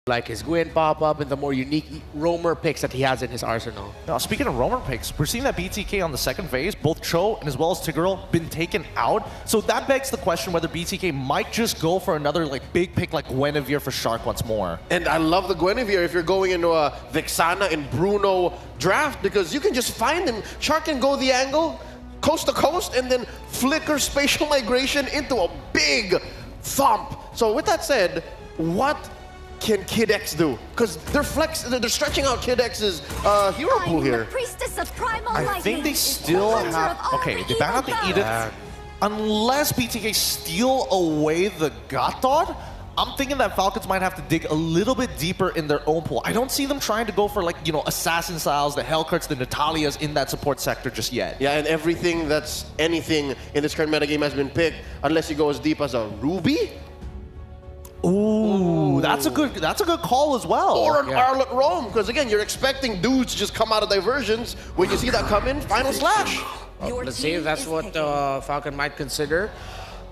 like his Gwyn pop-up and the more unique roamer picks that he has in his arsenal. Now, speaking of roamer picks, we're seeing that BTK on the second phase, both Cho and as well as Tigreal, been taken out. So that begs the question whether BTK might just go for another big pick like Guinevere for Shark once more. And I love the Guinevere if you're going into a Vexana and Bruno draft, because you can just find him. Shark can go the angle, coast to coast, and then flicker spatial migration into a big thump. So with that said, what can Kid X do? Because they're stretching out Kid X's hero pool here. I think they still have... Okay, they ban out the Edict. Unless BTK steal away the God, I'm thinking that Falcons might have to dig a little bit deeper in their own pool. I don't see them trying to go for Assassin Styles, the Hellcurts, the Natalias in that support sector just yet. Yeah, and everything that's anything in this current metagame has been picked, unless you go as deep as a Ruby. Ooh, that's a good call as well. Or an Arlet Roam, because again, you're expecting dudes to just come out of diversions. When you see that come in, Final Slash. Let's see if that's what Falcon might consider.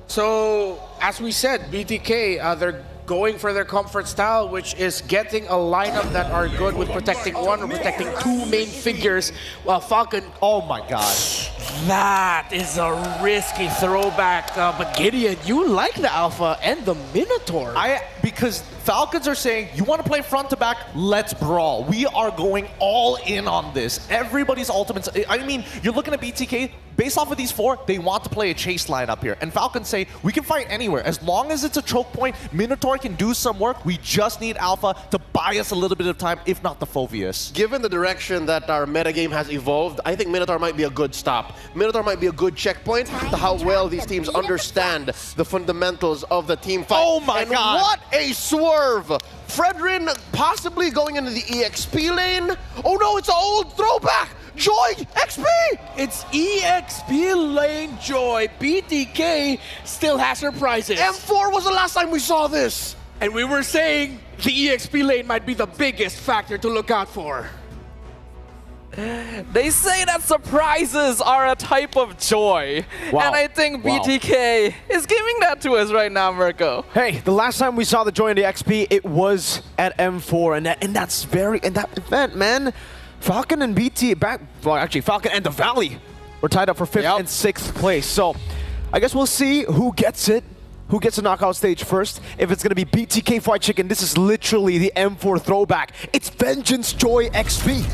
So, as we said, BTK, they're going for their comfort style, which is getting a lineup that are good with protecting one or protecting two main figures, while Falcon... Oh my god. That is a risky throwback, but Gideon, you like the Alpha and the Minotaur. Because Falcons are saying, you want to play front to back, let's brawl. We are going all in on this. Everybody's ultimates. I mean, you're looking at BTK, based off of these four, they want to play a chase lineup here. And Falcons say, we can fight anywhere. As long as it's a choke point, Minotaur can do some work. We just need Alpha to buy us a little bit of time, if not the Phoveus. Given the direction that our metagame has evolved, I think Minotaur might be a good stop. Minotaur might be a good checkpoint to how well these teams understand the fundamentals of the team fight. Oh my god! What a swerve! Fredrin possibly going into the EXP lane. Oh no, it's an old throwback! Joy XP! It's EXP lane Joy. BTK still has surprises. M4 was the last time we saw this. And we were saying the EXP lane might be the biggest factor to look out for. They say that surprises are a type of joy. Wow. And I think BTK is giving that to us right now, Mirko. Hey, the last time we saw the joy in the XP, it was at M4, and that event, man. Falcon and Falcon and the Valley were tied up for 5th and 6th place. So I guess we'll see who gets it. Who gets the knockout stage first? If it's going to be BTK Fried Chicken, this is literally the M4 throwback. It's Vengeance Joy XP.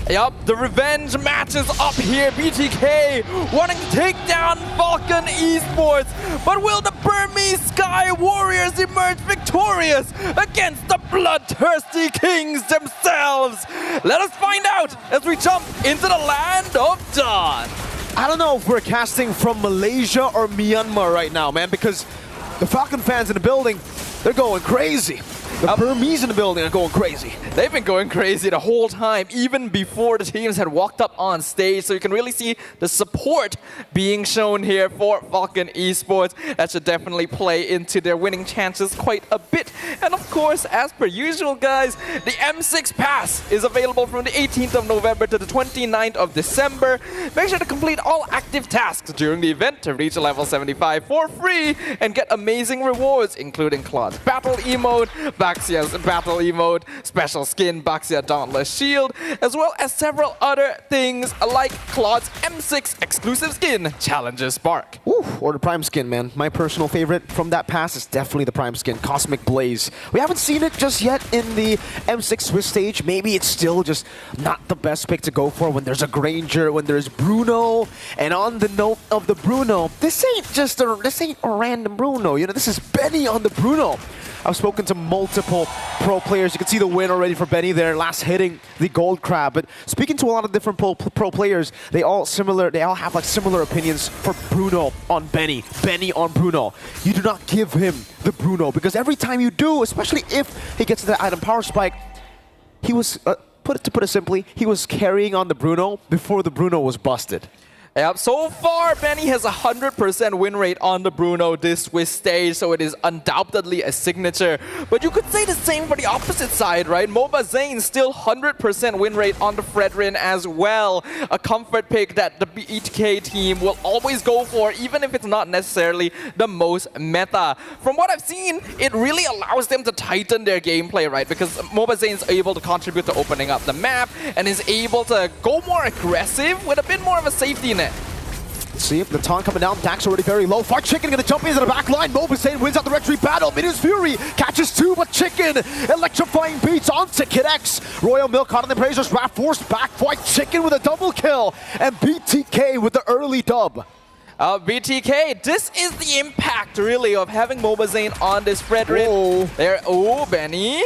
Yup, the revenge match is up here. BTK wanting to take down Falcon Esports. But will the Burmese Sky Warriors emerge victorious against the bloodthirsty kings themselves? Let us find out as we jump into the land of Dawn. I don't know if we're casting from Malaysia or Myanmar right now, man, because the Falcon fans in the building, they're going crazy. The Burmese in the building are going crazy. They've been going crazy the whole time, even before the teams had walked up on stage. So you can really see the support being shown here for Falcon Esports. That should definitely play into their winning chances quite a bit. And of course, as per usual, guys, the M6 Pass is available from the 18th of November to the 29th of December. Make sure to complete all active tasks during the event to reach level 75 for free and get amazing rewards, including Claude's Battle Emote, Baxia's Battle Emote, special skin Baxia Dauntless Shield, as well as several other things like Claude's M6 exclusive skin, Challenger Spark. Ooh, or the Prime skin, man. My personal favorite from that pass is definitely the Prime skin, Cosmic Blaze. We haven't seen it just yet in the M6 Swiss stage. Maybe it's still just not the best pick to go for when there's a Granger, when there's Bruno. And on the note of the Bruno, this ain't a random Bruno. You know, this is Benny on the Bruno. I've spoken to multiple pro players. You can see the win already for Benny there, last hitting the gold crab. But speaking to a lot of different pro players, they all have like similar opinions for Bruno on Benny on Bruno. You do not give him the Bruno, because every time you do, especially if he gets to the item power spike, he was, to put it simply, he was carrying on the Bruno before the Bruno was busted. Yep, so far, Benny has a 100% win rate on the Bruno this Swiss stage, so it is undoubtedly a signature. But you could say the same for the opposite side, right? MOBA Zane still 100% win rate on the Fredrin as well. A comfort pick that the BTK team will always go for, even if it's not necessarily the most meta. From what I've seen, it really allows them to tighten their gameplay, right? Because MOBA Zane is able to contribute to opening up the map and is able to go more aggressive with a bit more of a safety net. See, the taunt coming down, Dax already very low. Far Chicken gonna jump into the back line. Mobazane wins out the retreat battle. Minions Fury catches two, but Chicken electrifying beats onto Kid X. Royal Milk caught in the Brazers, Wrath forced back. Far Chicken with a double kill, and BTK with the early dub. BTK, this is the impact really of having Mobazane on this Fredrin. Whoa. There, oh, Benny.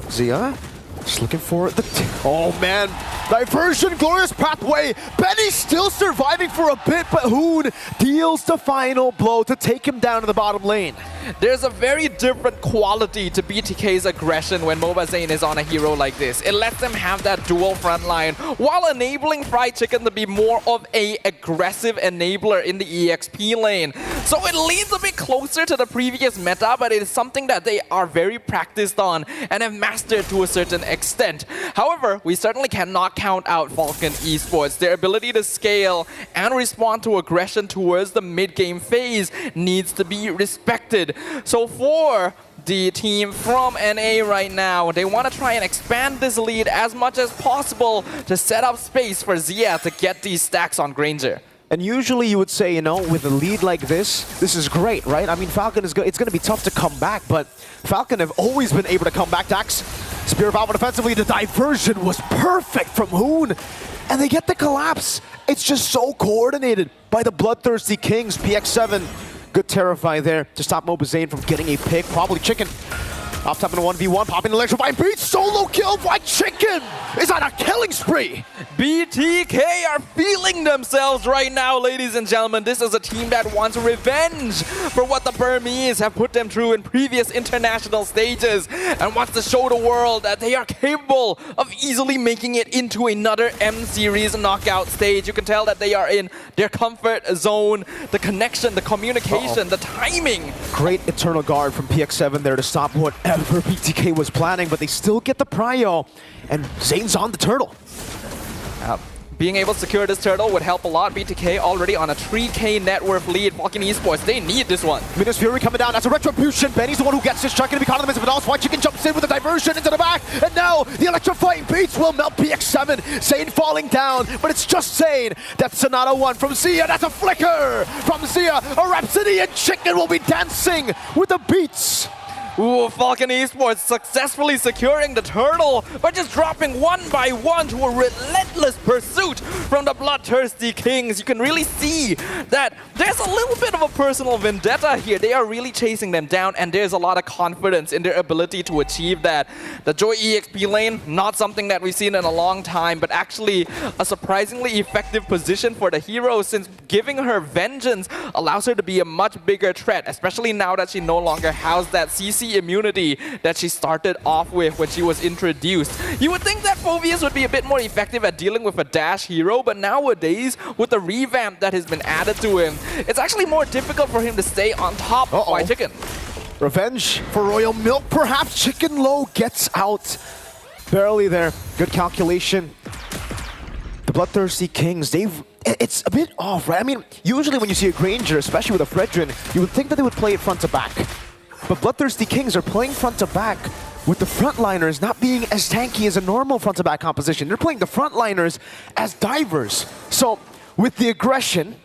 Zia just looking for the... Oh, man. Diversion, glorious pathway. Benny still surviving for a bit, but Hoon deals the final blow to take him down to the bottom lane. There's a very different quality to BTK's aggression when Mobazane is on a hero like this. It lets them have that dual front line while enabling Fried Chicken to be more of a aggressive enabler in the EXP lane. So it leans a bit closer to the previous meta, but it is something that they are very practiced on and have mastered to a certain extent. However, we certainly cannot count out Falcon Esports. Their ability to scale and respond to aggression towards the mid-game phase needs to be respected. So for the team from NA right now, they want to try and expand this lead as much as possible to set up space for Zia to get these stacks on Granger. And usually you would say, you know, with a lead like this is great, right? I mean, Falcon is it's going to be tough to come back, but Falcon have always been able to come back. Dax, Spear of Alpha defensively, the diversion was perfect from Hoon, and they get the collapse. It's just so coordinated by the Bloodthirsty Kings. PX7, good Terrify there to stop Mobazane from getting a pick. Probably Chicken off top in a 1v1, popping electrifying beat, solo kill by Chicken is on a killing spree. BTK are feeling themselves right now, ladies and gentlemen. This is a team that wants revenge for what the Burmese have put them through in previous international stages and wants to show the world that they are capable of easily making it into another M-Series knockout stage. You can tell that they are in their comfort zone, the connection, the communication, the timing. Great Eternal Guard from PX7 there to stop whatever BTK was planning, but they still get the prio, and Zane's on the turtle. Being able to secure this turtle would help a lot. BTK already on a 3K net worth lead. Falcon Esports, they need this one. Minions Fury coming down as a retribution. Benny's the one who gets this shot, going to be caught in the midst of it all. White Chicken jumps in with a diversion into the back, and now the electrifying beats will melt PX7. Zane falling down, but it's just Zane. That's Sonata 1 from Zia. That's a flicker from Zia. A Rhapsody, and Chicken will be dancing with the beats. Ooh, Falcon Esports successfully securing the turtle by just dropping one by one to a relentless pursuit from the Bloodthirsty Kings. You can really see that there's a little bit of a personal vendetta here. They are really chasing them down, and there's a lot of confidence in their ability to achieve that. The Joy EXP lane, not something that we've seen in a long time, but actually a surprisingly effective position for the hero, since giving her vengeance allows her to be a much bigger threat, especially now that she no longer has that CC immunity that she started off with when she was introduced. You would think that Phoveus would be a bit more effective at dealing with a dash hero, but nowadays, with the revamp that has been added to him, it's actually more difficult for him to stay on top of White Chicken. Revenge for Royal Milk, perhaps. Chicken low gets out. Barely there. Good calculation. The Bloodthirsty Kings, it's a bit off, right? I mean, usually when you see a Granger, especially with a Fredrin, you would think that they would play it front to back. But Bloodthirsty Kings are playing front to back with the frontliners not being as tanky as a normal front to back composition. They're playing the frontliners as divers. So with the aggression,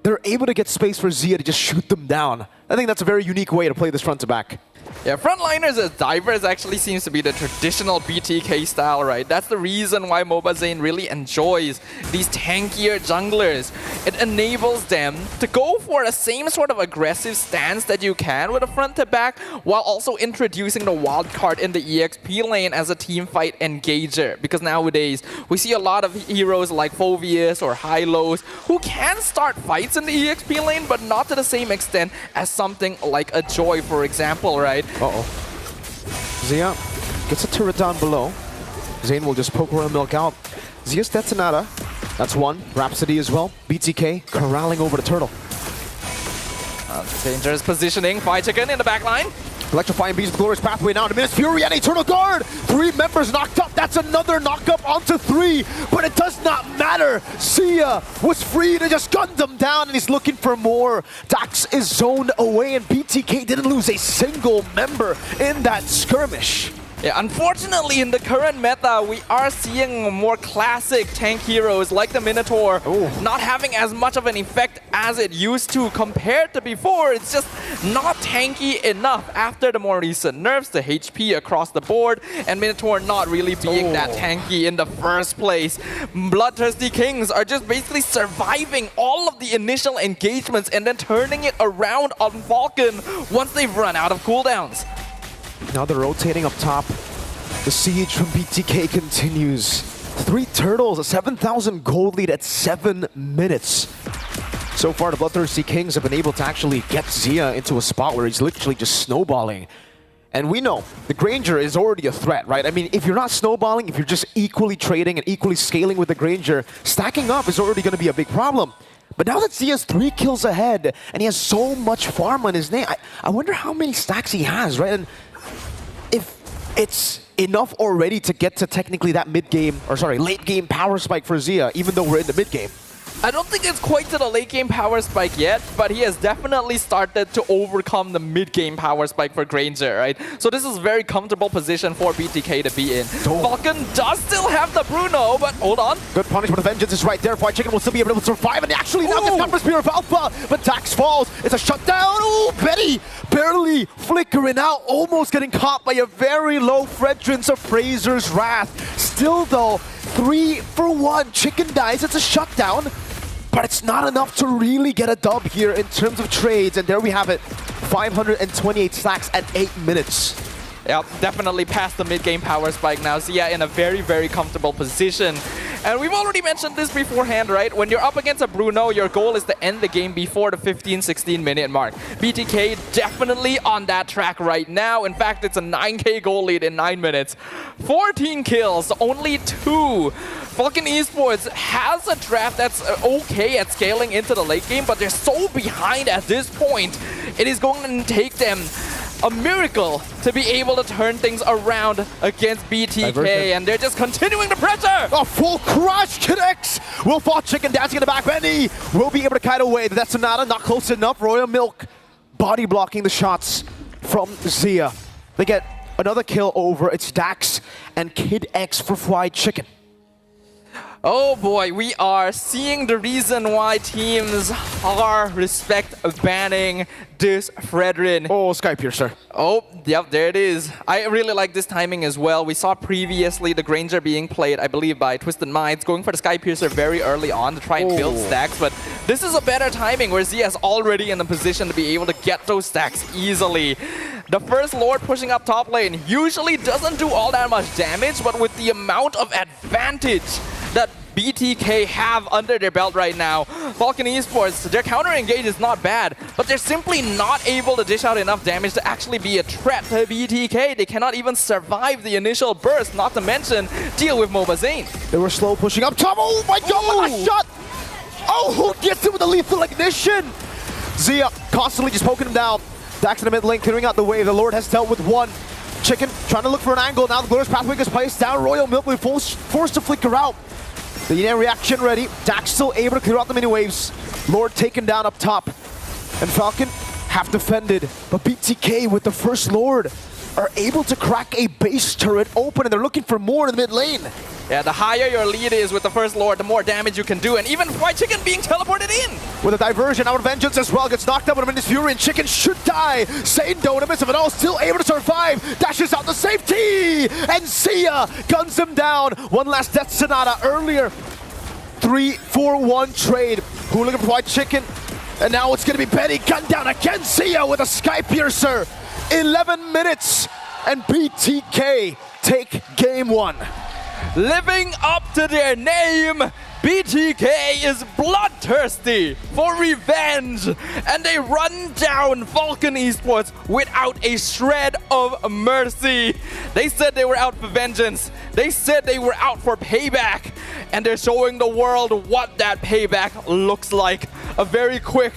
they're able to get space for Zia to just shoot them down. I think that's a very unique way to play this front to back. Yeah, frontliners as divers actually seems to be the traditional BTK style, right? That's the reason why Mobazane really enjoys these tankier junglers. It enables them to go for the same sort of aggressive stance that you can with a front to back, while also introducing the wild card in the EXP lane as a team fight engager. Because nowadays, we see a lot of heroes like Phoveus or Hylos who can start fights in the EXP lane, but not to the same extent as something like a Joy, for example, right? Uh-oh. Zia gets a turret down below. Zane will just poke Royal Milk out. Zia's Detonata That's one. Rhapsody as well. BTK corralling over the turtle. Dangerous positioning. Fire Chicken in the back line. Electrifying Beast with Glorious Pathway now to Minas Fury and Eternal Guard. 3 members knocked up. That's another knockup onto 3. But it does not matter. Sia was free to just gun them down and he's looking for more. Dax is zoned away and BTK didn't lose a single member in that skirmish. Yeah, unfortunately, in the current meta, we are seeing more classic tank heroes like the Minotaur not having as much of an effect as it used to compared to before. It's just not tanky enough after the more recent nerfs, the HP across the board, and Minotaur not really being that tanky in the first place. Bloodthirsty Kings are just basically surviving all of the initial engagements and then turning it around on Falcon once they've run out of cooldowns. Now they're rotating up top. The siege from BTK continues. 3 turtles, a 7,000 gold lead at 7 minutes. So far, the Bloodthirsty Kings have been able to actually get Zia into a spot where he's literally just snowballing. And we know the Granger is already a threat, right? I mean, if you're not snowballing, if you're just equally trading and equally scaling with the Granger, stacking up is already going to be a big problem. But now that Zia's 3 kills ahead and he has so much farm on his name, I wonder how many stacks he has, right? And if it's enough already to get to technically that mid-game, or sorry, late-game power spike for Zia, even though we're in the mid-game. I don't think it's quite to the late game power spike yet, but he has definitely started to overcome the mid game power spike for Granger, right? So this is a very comfortable position for BTK to be in. Falcon does still have the Bruno, but hold on. Good punishment of Vengeance is right there. Fire Chicken will still be able to survive, and actually now gets Number Spear of Alpha, but Dax falls. It's a shutdown. Ooh, Betty barely flickering out, almost getting caught by a very low Fredrins of Fraser's Wrath. Still though, 3 for 1. Chicken dies. It's a shutdown. But it's not enough to really get a dub here in terms of trades. And there we have it. 528 stacks at 8 minutes. Yeah, definitely past the mid-game power spike now. Zia in a very, very comfortable position. And we've already mentioned this beforehand, right? When you're up against a Bruno, your goal is to end the game before the 15-16 minute mark. BTK definitely on that track right now. In fact, it's a 9k goal lead in 9 minutes. 14 kills, only 2. Falcon Esports has a draft that's okay at scaling into the late game, but they're so behind at this point. It is going to take them a miracle to be able to turn things around against BTK, and they're just continuing the pressure! A full crush connects! Will fall Chicken dancing in the back. Bendy will be able to kite away. That's Sonata, not close enough. Royal Milk body blocking the shots from Zia. They get another kill over. It's Dax and Kid X for Fried Chicken. Oh boy, we are seeing the reason why teams are respect banning this Fredrin. Oh, Sky Piercer. Oh, yep, there it is. I really like this timing as well. We saw previously the Granger being played, I believe, by Twisted Minds, going for the Sky Piercer very early on to try and build stacks, but this is a better timing where Zia is already in the position to be able to get those stacks easily. The First Lord pushing up top lane usually doesn't do all that much damage, but with the amount of advantage that BTK have under their belt right now, Falcon Esports, their counter engage is not bad, but they're simply not able to dish out enough damage to actually be a threat to BTK. They cannot even survive the initial burst, not to mention deal with MOBA Zane. They were slow pushing up top. Oh my god, what a shot! Oh, who gets it with a lethal ignition? Zia constantly just poking him down. Dax in the mid lane, clearing out the way. The Lord has dealt with one. Chicken trying to look for an angle. Now the Glorious Pathway is placed down. Royal Milk will be forced to flicker out. The Yin reaction ready. Dax still able to clear out the mini waves. Lord taken down up top. And Falcon half defended. But BTK with the First Lord are able to crack a base turret open, and they're looking for more in the mid lane. Yeah, the higher your lead is with the First Lord, the more damage you can do, and even Fried Chicken being teleported in! With a diversion, out of Vengeance as well, gets knocked out with a Minas Fury, and Chicken should die! Sane though, in the midst of it all, still able to survive! Dashes out to safety! And Sia guns him down! One last Death Sonata earlier. 3-4-1 trade. Who looking for Fried Chicken? And now it's gonna be Betty gunned down again! Sia with a Sky Piercer! 11 minutes! And BTK take game 1. Living up to their name, BTK is bloodthirsty for revenge, and they run down Falcon Esports without a shred of mercy. They said they were out for vengeance. They said they were out for payback, and they're showing the world what that payback looks like. A very quick